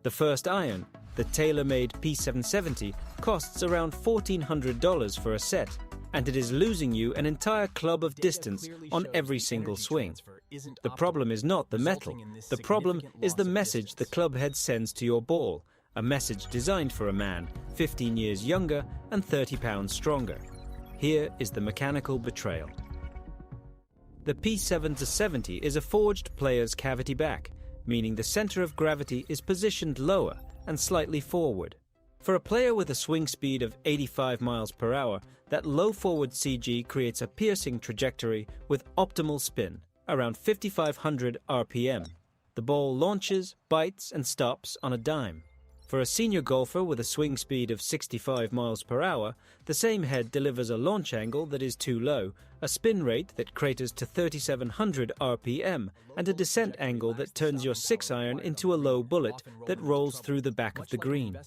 The first iron, the tailor-made P770, costs around $1,400 for a set, and it is losing you an entire club of distance on every single swing. The problem is not the metal. The problem is the message the club head sends to your ball, a message designed for a man 15 years younger and 30 pounds stronger. Here is the mechanical betrayal. The P770 is a forged player's cavity back, meaning the center of gravity is positioned lower and slightly forward. For a player with a swing speed of 85 miles per hour, that low forward CG creates a piercing trajectory with optimal spin, around 5,500 RPM. The ball launches, bites, and stops on a dime. For a senior golfer with a swing speed of 65 miles per hour, the same head delivers a launch angle that is too low, a spin rate that craters to 3,700 RPM, and a descent angle that turns your 6-iron into a low bullet that rolls through the back of the green.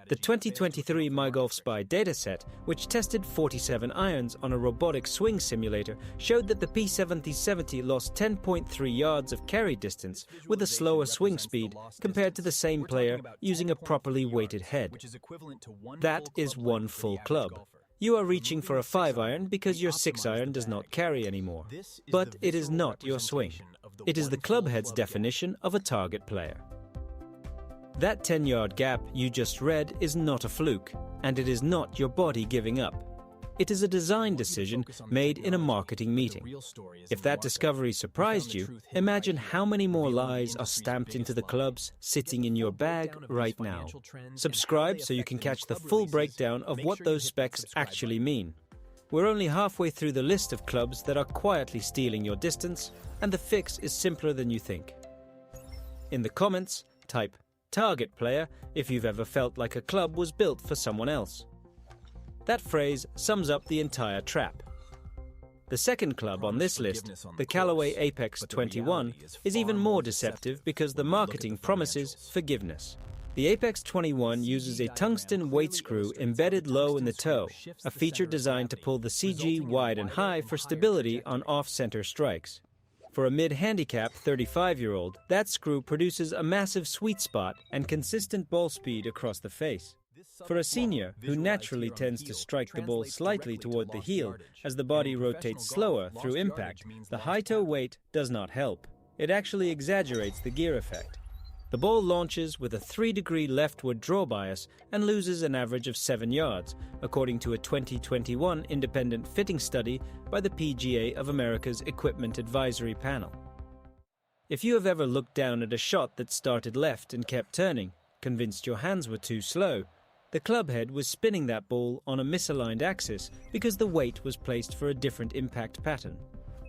The 2023 MyGolfSpy dataset, which tested 47 irons on a robotic swing simulator, showed that the P770 lost 10.3 yards of carry distance with a slower swing speed compared to the same player using a properly weighted head. That is one full club. You are reaching for a 5-iron because your 6-iron does not carry anymore. But it is not your swing. It is the clubhead's definition of a target player. That 10-yard gap you just read is not a fluke, and it is not your body giving up. It is a design decision made in a marketing meeting. If that discovery surprised you, imagine how many more lies are stamped into the clubs sitting in your bag right now. Subscribe so you can catch the full breakdown of what those specs actually mean. We're only halfway through the list of clubs that are quietly stealing your distance, and the fix is simpler than you think. In the comments, type "target player" if you've ever felt like a club was built for someone else. That phrase sums up the entire trap. The second club on this list, the Callaway Apex 21, is even more deceptive because the marketing promises forgiveness. The Apex 21 uses a tungsten weight screw embedded low in the toe, a feature designed to pull the CG wide and high for stability on off-center strikes. For a mid-handicap 35-year-old, that screw produces a massive sweet spot and consistent ball speed across the face. For a senior, who naturally tends to strike the ball slightly toward the heel as the body rotates slower through impact, the high toe weight does not help. It actually exaggerates the gear effect. The ball launches with a 3-degree leftward draw bias and loses an average of 7 yards, according to a 2021 independent fitting study by the PGA of America's Equipment Advisory Panel. If you have ever looked down at a shot that started left and kept turning, convinced your hands were too slow, the clubhead was spinning that ball on a misaligned axis because the weight was placed for a different impact pattern.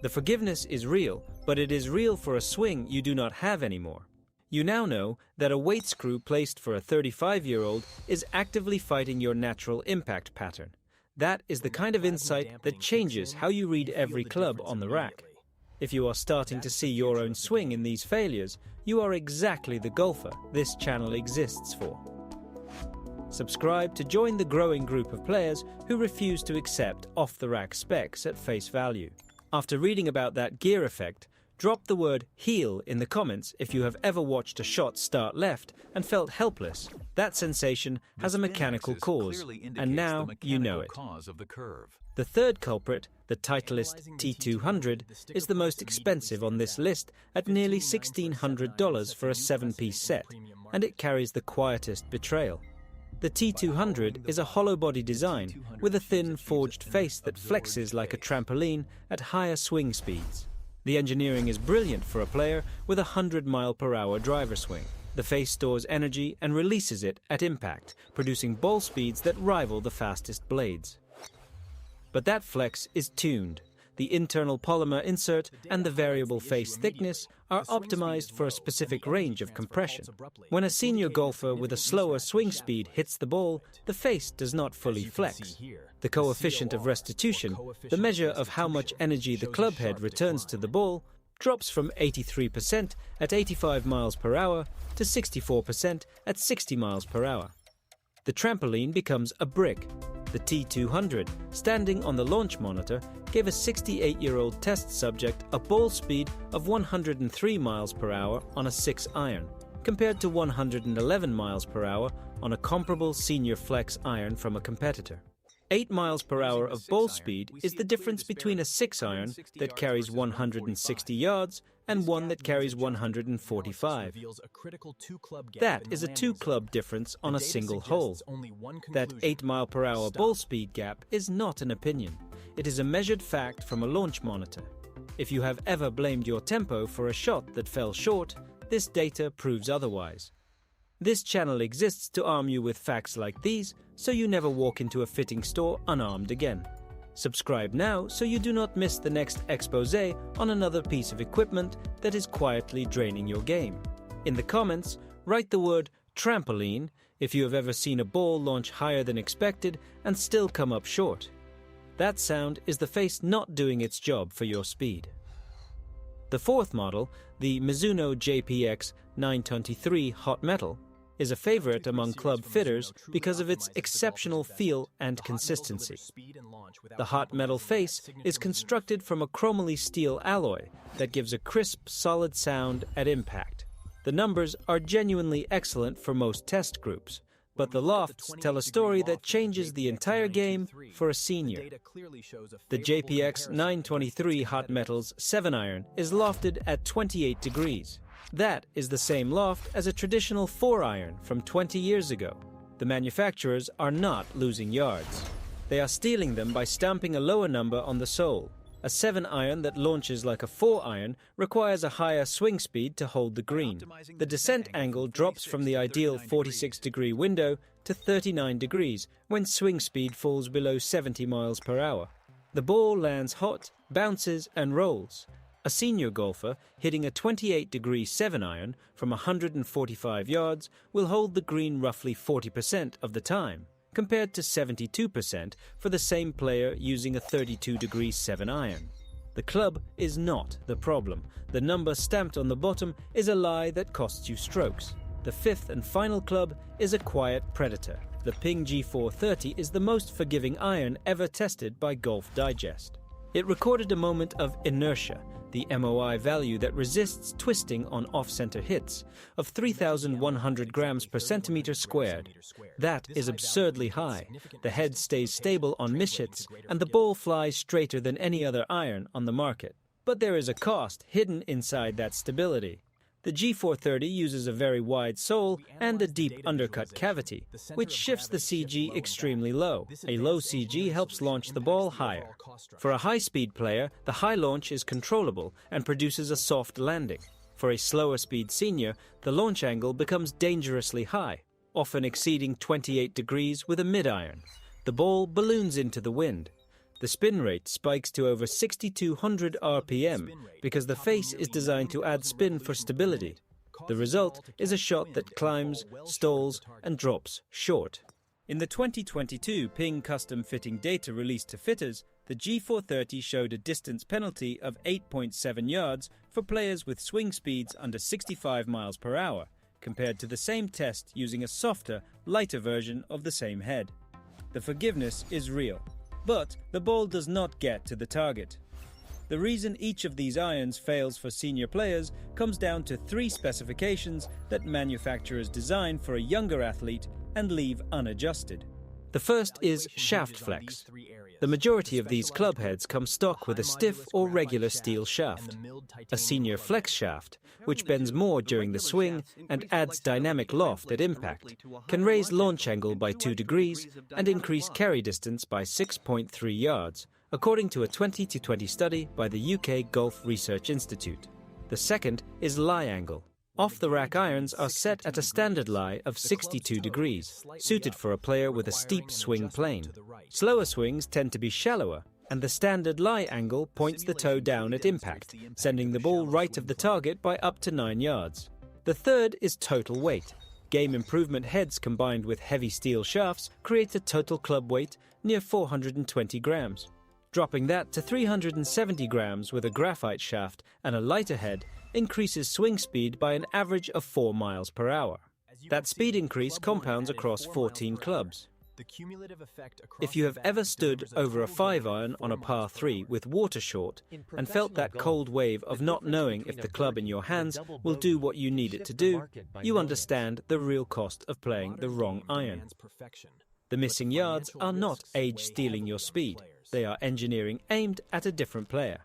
The forgiveness is real, but it is real for a swing you do not have anymore. You now know that a weight screw placed for a 35-year-old is actively fighting your natural impact pattern. That is the kind of insight that changes how you read every club on the rack. If you are starting to see your own swing in these failures, you are exactly the golfer this channel exists for. Subscribe to join the growing group of players who refuse to accept off-the-rack specs at face value. After reading about that gear effect, drop the word "heel" in the comments if you have ever watched a shot start left and felt helpless. That sensation has a mechanical cause, and now you know it. The third culprit, the Titleist T200, is the most expensive on this list at nearly $1,600 for a 7-piece set, and it carries the quietest betrayal. The T200 is a hollow-body design with a thin, forged face that flexes like a trampoline at higher swing speeds. The engineering is brilliant for a player with a 100-mile-per-hour driver swing. The face stores energy and releases it at impact, producing ball speeds that rival the fastest blades. But that flex is tuned. The internal polymer insert and the variable face thickness are optimized for a specific range of compression. When a senior golfer with a slower swing speed hits the ball, the face does not fully flex. The coefficient of restitution, the measure of how much energy the clubhead returns to the ball, drops from 83% at 85 miles per hour to 64% at 60 miles per hour. The trampoline becomes a brick. The T200, standing on the launch monitor, gave a 68-year-old test subject a ball speed of 103 miles per hour on a 6-iron, compared to 111 miles per hour on a comparable senior flex iron from a competitor. 8 miles per hour of ball speed is the difference between a 6-iron that carries 160 yards and one that carries 145. That is a 2-club difference on a single hole. That 8 mile per hour ball speed gap is not an opinion. It is a measured fact from a launch monitor. If you have ever blamed your tempo for a shot that fell short, this data proves otherwise. This channel exists to arm you with facts like these, so you never walk into a fitting store unarmed again. Subscribe now so you do not miss the next expose on another piece of equipment that is quietly draining your game. In the comments, write the word trampoline if you have ever seen a ball launch higher than expected and still come up short. That sound is the face not doing its job for your speed. The fourth model, the Mizuno JPX 923 Hot Metal, is a favorite among club fitters because of its exceptional feel and consistency. The hot metal face is constructed from a chromoly steel alloy that gives a crisp, solid sound at impact. The numbers are genuinely excellent for most test groups, but the lofts tell a story that changes the entire game for a senior. The JPX 923 Hot Metal's 7-iron is lofted at 28 degrees. That is the same loft as a traditional 4-iron from 20 years ago. The manufacturers are not losing yards. They are stealing them by stamping a lower number on the sole. A 7-iron that launches like a 4-iron requires a higher swing speed to hold the green. The descent angle drops from the ideal 46-degree window to 39 degrees when swing speed falls below 70 miles per hour. The ball lands hot, bounces, and rolls. A senior golfer hitting a 28-degree 7-iron from 145 yards will hold the green roughly 40% of the time, compared to 72% for the same player using a 32-degree 7-iron. The club is not the problem. The number stamped on the bottom is a lie that costs you strokes. The fifth and final club is a quiet predator. The Ping G430 is the most forgiving iron ever tested by Golf Digest. It recorded a moment of inertia, the MOI value that resists twisting on off-center hits, of 3,100 grams per centimeter squared. That is absurdly high. The head stays stable on mishits, and the ball flies straighter than any other iron on the market. But there is a cost hidden inside that stability. The G430 uses a very wide sole and a deep undercut cavity, which shifts the CG extremely low. A low CG helps launch the ball higher. For a high-speed player, the high launch is controllable and produces a soft landing. For a slower speed senior, the launch angle becomes dangerously high, often exceeding 28 degrees with a mid-iron. The ball balloons into the wind. The spin rate spikes to over 6,200 RPM because the face is designed to add spin for stability. The result is a shot that climbs, stalls, and drops short. In the 2022 Ping custom fitting data released to fitters, the G430 showed a distance penalty of 8.7 yards for players with swing speeds under 65 miles per hour, compared to the same test using a softer, lighter version of the same head. The forgiveness is real. But the ball does not get to the target. The reason each of these irons fails for senior players comes down to 3 specifications that manufacturers design for a younger athlete and leave unadjusted. The first is shaft flex. The majority of these club heads come stock with a stiff or regular steel shaft. A senior flex shaft, which bends more during the swing and adds dynamic loft at impact, can raise launch angle by 2 degrees and increase carry distance by 6.3 yards, according to a 2020 study by the UK Golf Research Institute. The second is lie angle. Off-the-rack irons are set at a standard lie of 62 degrees, suited for a player with a steep swing plane. Slower swings tend to be shallower, and the standard lie angle points the toe down at impact, sending the ball right of the target by up to 9 yards. The third is total weight. Game improvement heads combined with heavy steel shafts create a total club weight near 420 grams. Dropping that to 370 grams with a graphite shaft and a lighter head increases swing speed by an average of 4 miles per hour. That speed increase compounds across 14 clubs. If you have ever stood over a 5-iron on a par 3 with water short and felt that cold wave of not knowing if the club in your hands will do what you need it to do, you understand the real cost of playing the wrong iron. The missing yards are not age stealing your speed. They are engineering aimed at a different player.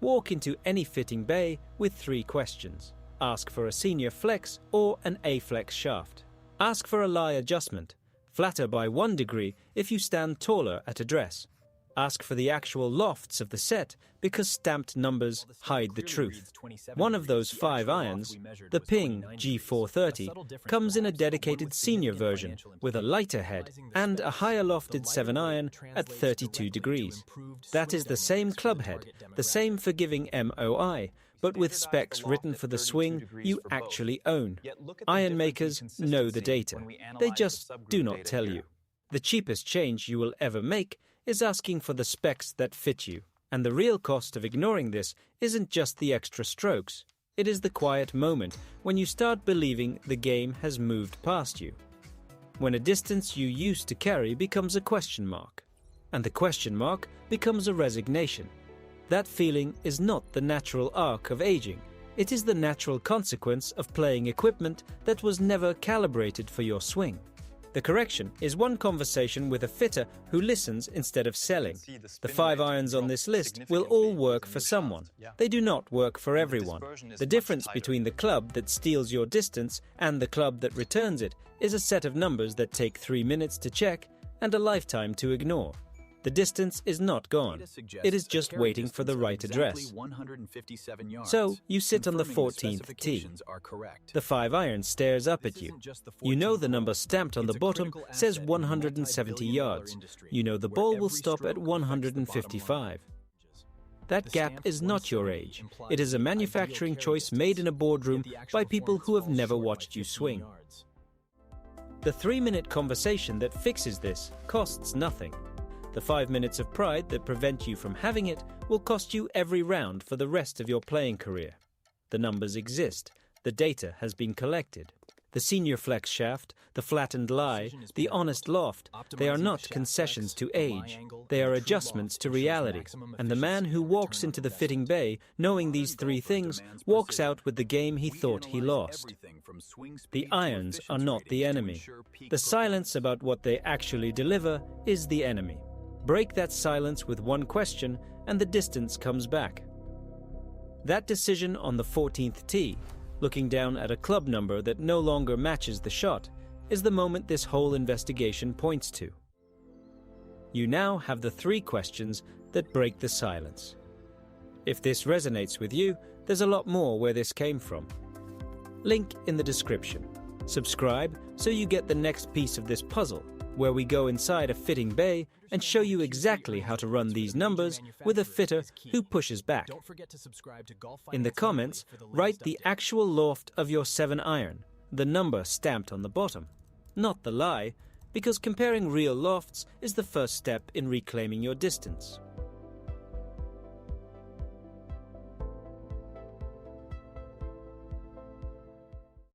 Walk into any fitting bay with 3 questions. Ask for a senior flex or an A-flex shaft. Ask for a lie adjustment. Flatter by 1 degree if you stand taller at address. Ask for the actual lofts of the set because stamped numbers hide the truth. One of those 5 irons, the Ping G430, comes in a dedicated senior version with a lighter head and a higher lofted 7-iron at 32 degrees. That is the same clubhead, the same forgiving MOI, but with specs written for the swing you actually own. Iron makers know the data. They just do not tell you. The cheapest change you will ever make is asking for the specs that fit you. And the real cost of ignoring this isn't just the extra strokes. It is the quiet moment when you start believing the game has moved past you. When a distance you used to carry becomes a question mark. And the question mark becomes a resignation. That feeling is not the natural arc of aging. It is the natural consequence of playing equipment that was never calibrated for your swing. The correction is one conversation with a fitter who listens instead of selling. The 5 irons on this list will all work for someone. They do not work for everyone. The difference between the club that steals your distance and the club that returns it is a set of numbers that take 3 minutes to check and a lifetime to ignore. The distance is not gone. It is just waiting for the right address. So, you sit on the 14th tee. The 5 iron stares up at you. You know the number stamped on the bottom says 170 yards. You know the ball will stop at 155. That gap is not your age. It is a manufacturing choice made in a boardroom by people who have never watched you swing. The 3-minute conversation that fixes this costs nothing. The 5 minutes of pride that prevent you from having it will cost you every round for the rest of your playing career. The numbers exist. The data has been collected. The senior flex shaft, the flattened lie, the honest loft, they are not concessions to age. They are adjustments to reality. And the man who walks into the fitting bay knowing these 3 things walks out with the game he thought he lost. The irons are not the enemy. The silence about what they actually deliver is the enemy. Break that silence with 1 question and the distance comes back. That decision on the 14th tee, looking down at a club number that no longer matches the shot, is the moment this whole investigation points to. You now have the 3 questions that break the silence. If this resonates with you, there's a lot more where this came from. Link in the description. Subscribe so you get the next piece of this puzzle, where we go inside a fitting bay and show you exactly how to run these numbers with a fitter who pushes back. In the comments, write the actual loft of your 7-iron, the number stamped on the bottom, not the lie, because comparing real lofts is the first step in reclaiming your distance.